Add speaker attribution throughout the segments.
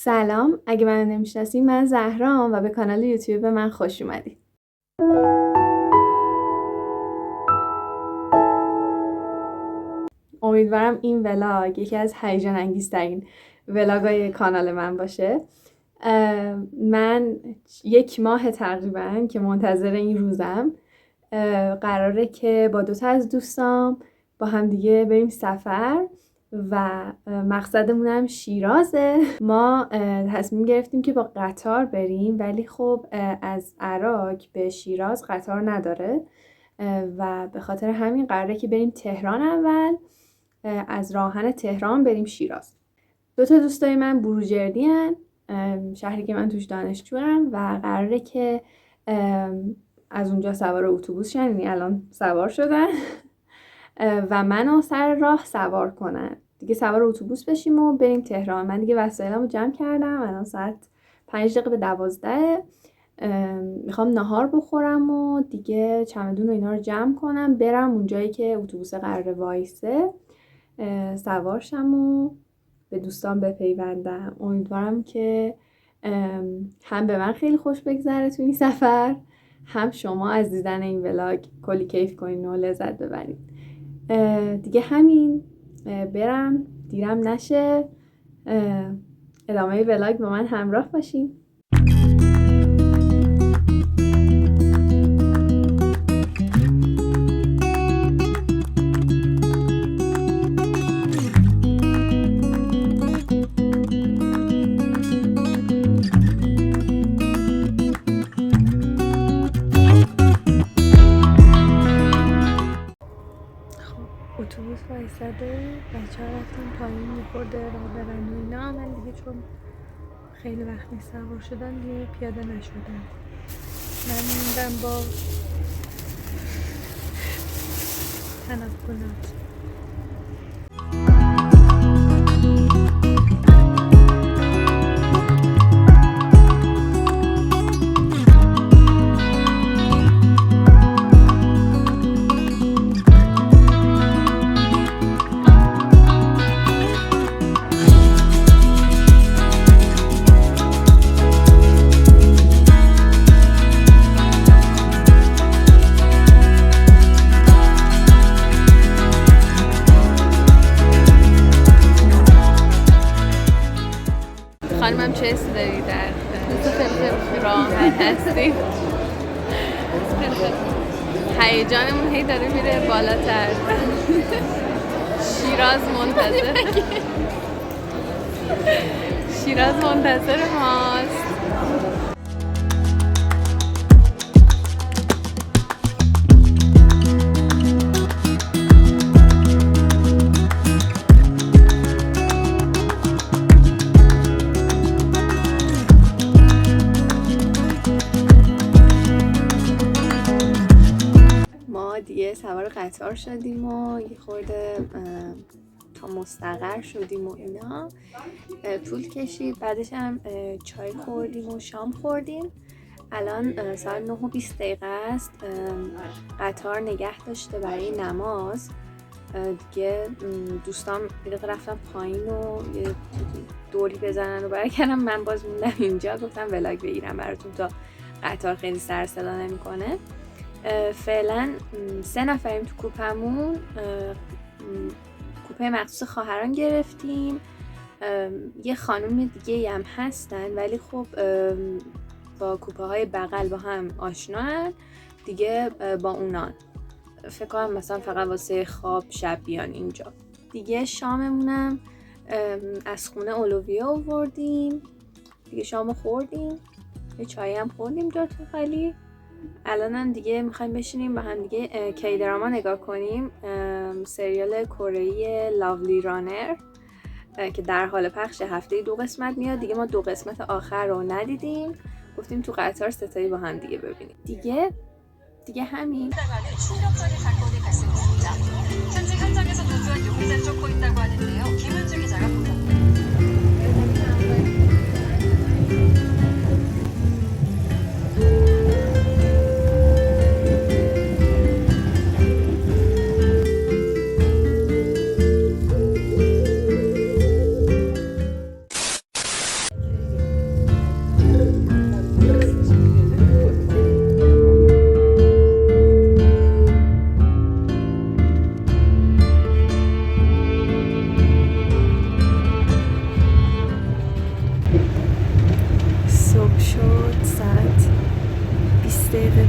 Speaker 1: سلام، اگه من نمیشناسین من زهرام و به کانال یوتیوب من خوش اومدید. امیدوارم این ولاگ یکی از هیجان انگیزترین ولاگای کانال من باشه. من 1 ماه تقریبا که منتظر این روزم، قراره که با 2 از دوستام با هم دیگه بریم سفر و مقصدمون هم شیرازه. ما تصمیم گرفتیم که با قطار بریم، ولی خب از عراق به شیراز قطار نداره و به خاطر همین قراره که بریم تهران اول، از راهن تهران بریم شیراز. 2 دوستای من بروجردی هن، شهری که من توش دانشجوام و قراره که از اونجا سوار اتوبوس شن، یعنی الان سوار شدن و منو سر راه سوار کنن دیگه، سوار اتوبوس بشیم و بریم تهران. من دیگه وسایلمو جمع کردم، الان ساعت 5 دقیقه به 12 میخوام نهار بخورم و دیگه چمدون و اینا رو جمع کنم، برم اونجایی که اتوبوس قراره وایسه، سوار شم و به دوستان بپیوندم. امیدوارم که هم به من خیلی خوش بگذره تو این سفر، هم شما از دیدن این ولاگ کلی کیف کنین و لذت ببرید. دیگه همین، برم دیرم نشه، ادامه ولاگ با من همراه باشین. اتوبوس وایساده، بچه ها رفتن پایین میخورده راه برن و اینا. من دیگه چون خیلی وقت نیست سوار شدم دیگه پیاده نشدم، من موندم با تنقلات. خانمم چه حسی داری در راهن هستیم؟ هیجانمون هی داره میره بالاتر. شیراز منتظر ماست. دیگه سوار قطار شدیم و یه خورده تا مستقر شدیم و اینا، طول کشید. بعدش هم چای خوردیم و شام خوردیم. الان ساعت 9:20 است. قطار نگه داشته برای نماز دیگه. دوستام رفتن پایین و یه دوری بزنن و برگردم، من باز موندم اینجا. گفتم ولاگ بگیرم براتون تا قطار خیلی سر صدا نمیکنه. فعلا 3 نفریم تو کوپمون. کوپه مخصوص خواهران گرفتیم. یه خانم دیگه هم هستن ولی خب با کوپه های بغل با هم آشنان دیگه، با اونان فکر کنم مثلا فقط واسه خواب شب بیان اینجا. دیگه شاممونم از خونه اولویه آوردیم دیگه، شامو خوردیم، یه چایی هم خوردیم جاتون خالی. الانم دیگه میخوایم بشینیم با هم دیگه کی دراما نگاه کنیم، سریال کره‌ای لاولی رانر که در حال پخش، هفته 2 قسمت میاد دیگه. ما 2 قسمت آخر رو ندیدیم، گفتیم تو قطار ستایی با هم دیگه ببینیم. دیگه همین.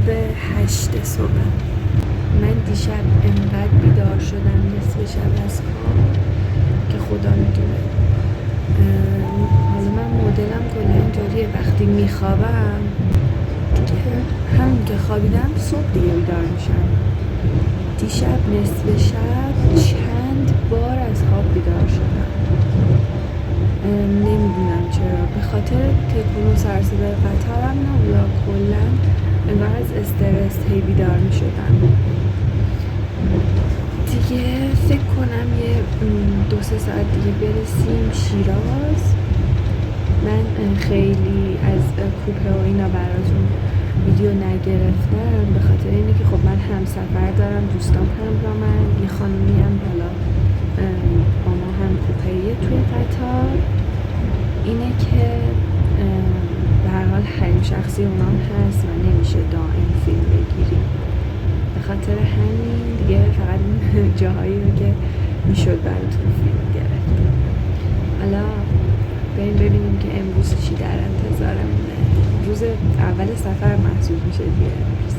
Speaker 1: 8 صبح. من دیشب انقدر بیدار شدم نصف شب از خواب که خدا میدونه. حالا من مدلم کلا اینطوریه، وقتی میخوابم دیگه همین که خوابیدم صبح دیگه بیدار میشم. دیشب نصف شب چند بار از خواب بیدار شدم، نمیدونم چرا، به خاطر تکون و سرصدای قطارم نبود، کلا انگار از استرس هی بیدار میشدم. دیگه فکر کنم یه 2-3 ساعت دیگه برسیم شیراز. من خیلی از کوپه و اینا براتون ویدیو نگرفتم به خاطر اینه که خب من همسفر دارم، دوستام همراهن، یه خانمی هم بالا با ما هم کوپه‌ایه توی قطار. اینه که به هر حال حریم شخصی اونام هست و نمیشه دائم فیلم بگیریم. به خاطر همین دیگه فقط جاهایی رو که میشد براتون فیلم گرفت. حالا بریم ببینیم که امروز چی در انتظارمونه. روز اول سفر محسوب میشه دیگه امروز.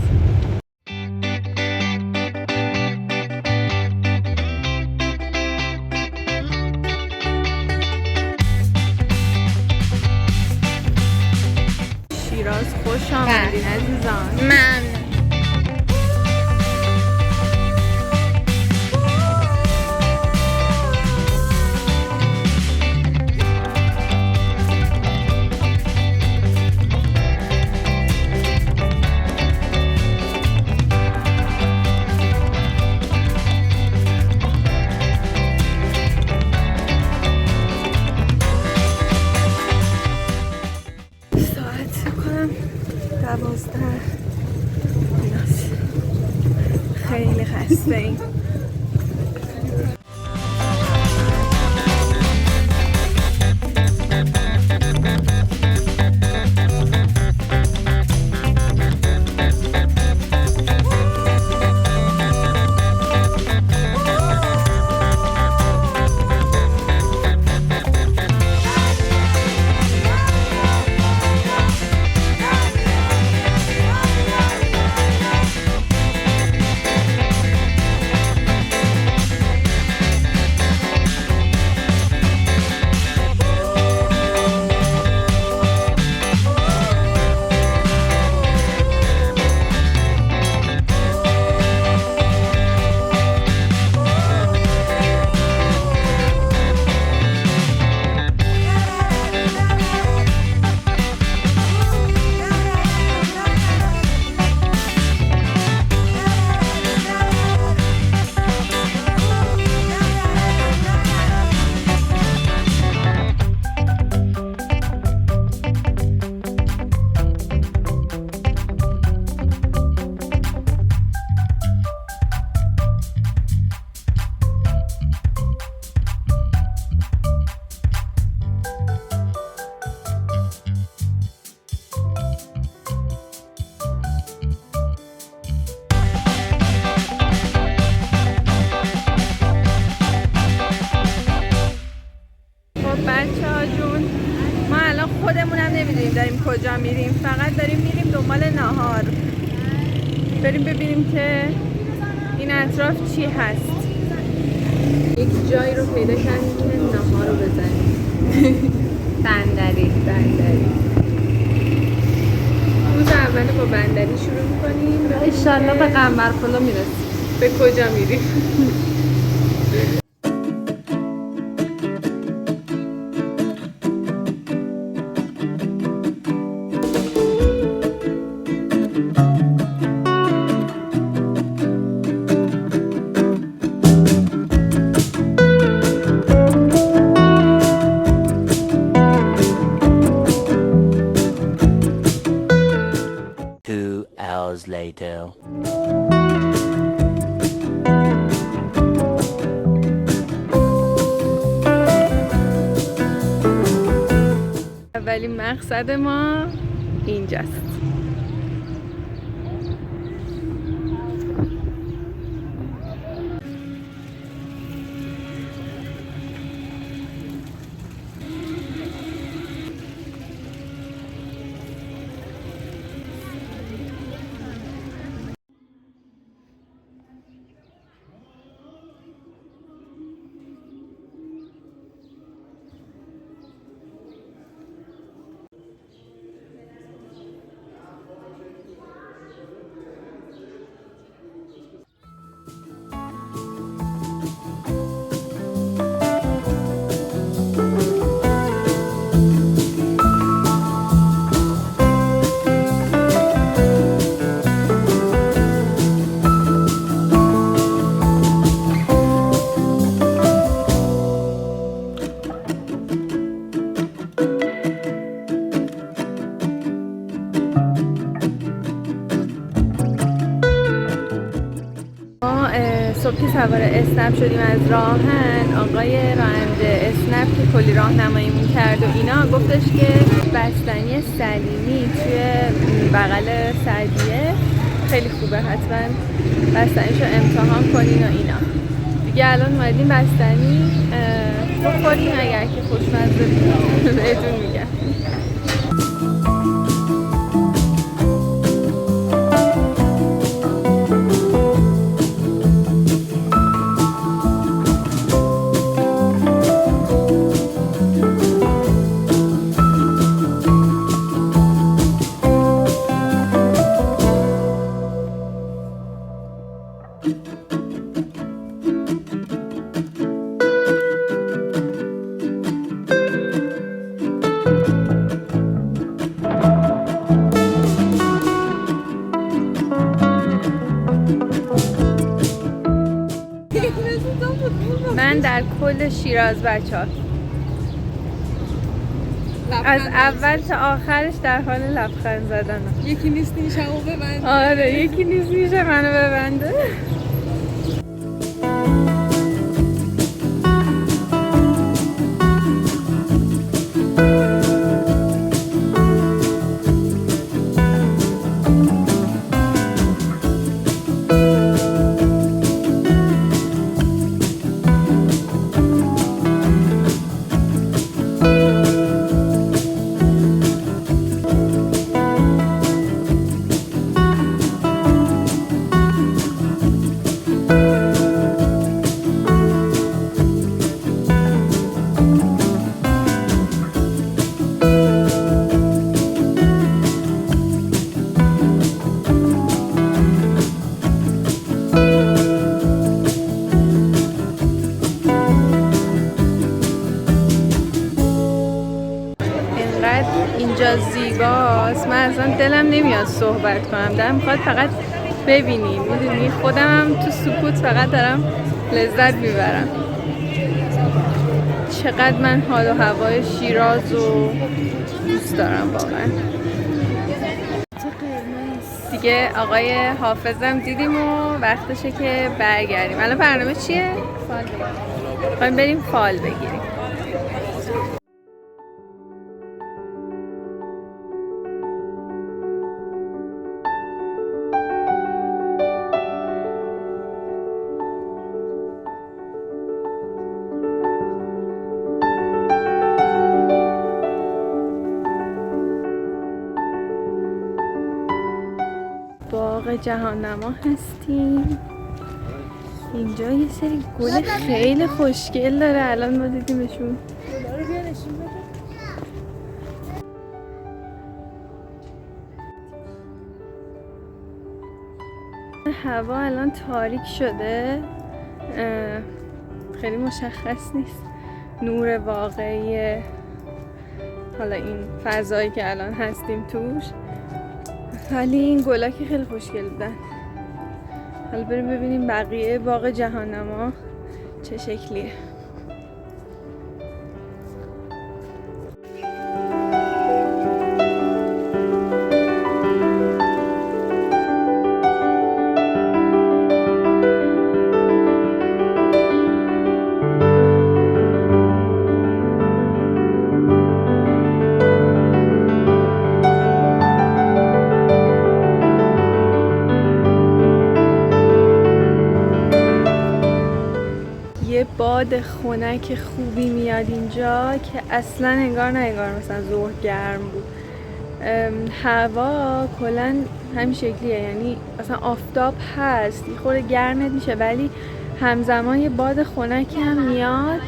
Speaker 1: شیراز خوش آمدین عزیزان.
Speaker 2: من
Speaker 1: خیلی خسته ایم. خودمونم نمیدونیم داریم کجا میریم، فقط داریم میریم دنبال ناهار. بریم ببینیم که این اطراف چی هست. یک جایی رو پیدا کردیم که ناهار رو بزنیم. بندری روز اول با بندری شروع میکنیم، انشالله به قنبرپلو میرسیم. به کجا میریم؟
Speaker 3: Later.
Speaker 1: اولین مقصد ما اینجاست. صبح که سوار اسنپ شدیم از راهن، آقای راننده اسنپ که کلی راهنماییمون کرد و اینا گفتش که بستنی سلیمی توی بغل سعدیه خیلی خوبه، حتما بستنیشو امتحان کنین و اینا. دیگه الان اومدیم بستنی بخوریم، اگر که خوشمزه بود بهتون میگم. من در کل شیراز بچه‌ها از اول تا آخرش در حال لبخند زدنم.
Speaker 2: یکی نیست نیشمو ببنده.
Speaker 1: آره یکی نیست میشه منو ببنده. اینجا زیباست، من اصلا دلم نمیاد صحبت کنم، دلم میخواد فقط ببینیم. میدونی خودم هم تو سکوت فقط دارم لذت میبرم. چقدر من حال و هوای شیراز رو دوست دارم واقعا. دیگه آقای حافظم دیدیم و وقتشه که برگردیم. الان برنامه چیه؟ فال بگیریم. خواهیم بریم فال بگیریم. باغ جهان‌نما هستیم. اینجا یه سری گل خیلی خوشگل داره، الان ما دیدیمشون. هوا الان تاریک شده، خیلی مشخص نیست نور واقعی حالا این فضایی که الان هستیم توش، ولی این گلا که خیلی خوشگل بودن. حالا بریم ببینیم بقیه باغ جهان‌نما چه شکلیه. باد خنک خوبی میاد اینجا که اصلا انگار نه انگار مثلا ظهر گرم بود. هوا کلا همین شکلیه، یعنی مثلا آفتاب هست یه خورده گرمت میشه ولی همزمان یه باد خنکی هم میاد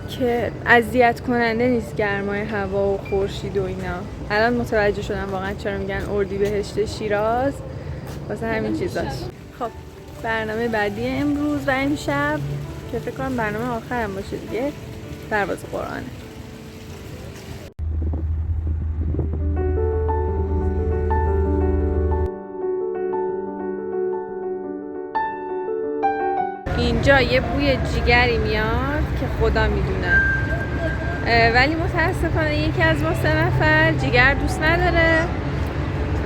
Speaker 1: که اذیت کننده نیست. گرمای هوا و خورشید و اینا. الان متوجه شدم واقعا چرا میگن اردیبهشت شیراز، واسه همین چیزاش. خب برنامه بعدی امروز و امشب که فکر کنم برنامه آخرم باشه دیگه، پرواز قرآنه. اینجا یه بوی جیگری میاد که خدا میدونه، ولی متاسفانه یکی از ما 3 نفر جیگر دوست نداره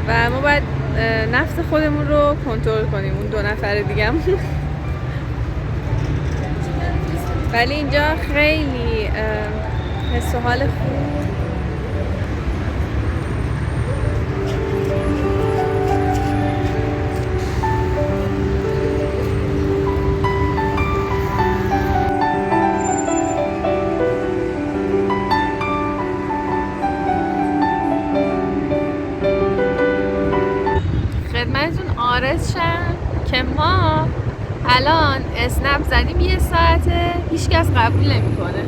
Speaker 1: و ما باید نفس خودمون رو کنترل کنیم. اون 2 نفر دیگه هم ولی اینجا خیلی حس و حال خوب. خدمتتون عارض شم که ما الان اسنپ زدیم 1 ساعته، هیچکس قبول نمیکنه.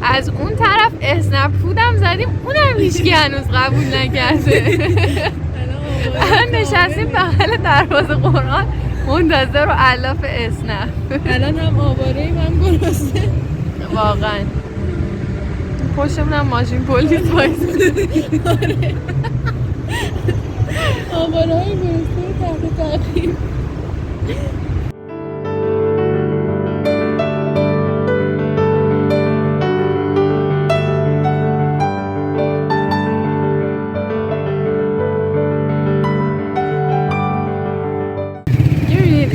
Speaker 1: از اون طرف اسنپ فودم زدیم، اونم هیچکی هنوز قبول نکرده. الان نشستیم بغل دروازه قرآن منتظر و الاف اسنپ.
Speaker 2: الان هم آواره من گرسنه
Speaker 1: واقعا پشتمونم ماشین پلیس وایساده.
Speaker 2: آره آواره های گرسنه تحت تعقیب.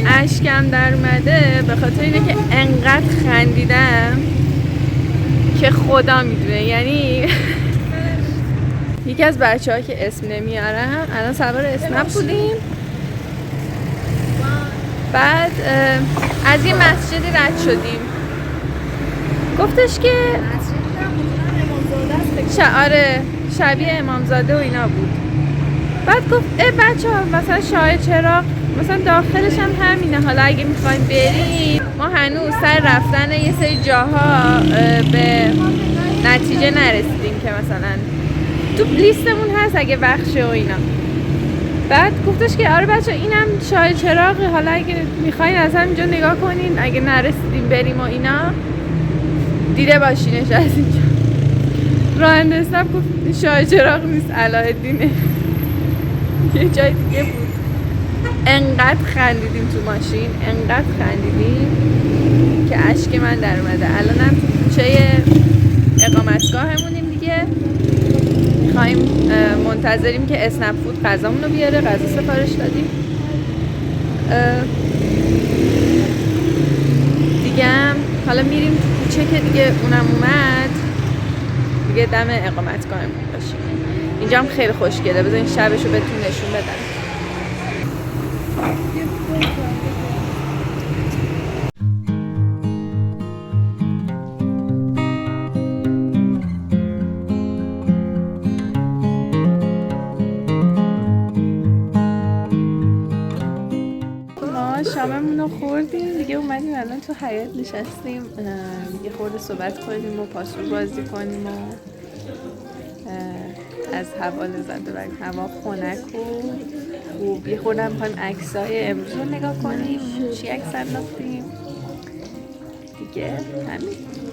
Speaker 1: اشکم در اومده به خاطر اینه که انقدر خندیدم که خدا میدونه. یعنی یکی از بچه‌ها که اسم نمیارم الان سوار اسنپ بودیم، بعد از یه مسجدی رد شدیم، گفتش که آره شبیه امامزاده و اینا بود. بعد گفت بچه‌ها مثلا شاه چراغ مثلا داخلش هم همینه، حالا اگه میخواین برید. ما هنوز سر رفتن یه سری جاها به نتیجه نرسیدیم که مثلا تو لیستمون هست اگه بخشه و اینا. بعد گفتش که آره بچه اینم شاه چراغه، حالا اگه میخواین از همینجا نگاه کنین، اگه نرسیدیم بریم و اینا دیده باشینش از اینجا. راننده اسنپ گفت شاه چراغ نیست علایالدینه، یه جای دیگه بود. انقدر خندیدیم تو ماشین، انقدر خندیدیم که اشک من در اومده. الانم تو کوچه اقامتگاهمونیم دیگه، میخوایم منتظریم که اسنپ فود غذامون رو بیاره. غذا سفارش دادیم دیگه هم حالا میریم تو کوچه که دیگه اونم اومد دیگه، دم اقامتگاهمون باشیم. اینجا هم خیلی خوشگله، بذارین شبشو بهتون نشون بدم. شاممون رو خوردیم دیگه، اومدیم الان تو حیاط نشستیم یه خورده صحبت کنیم و پاسور بازی کنیم و از هوا لذت ببریم. هوا خنک و خوب. یه خورده هم می‌خوایم عکسای امروز رو نگاه کنیم، چی عکس انداختیم دیگه. همین.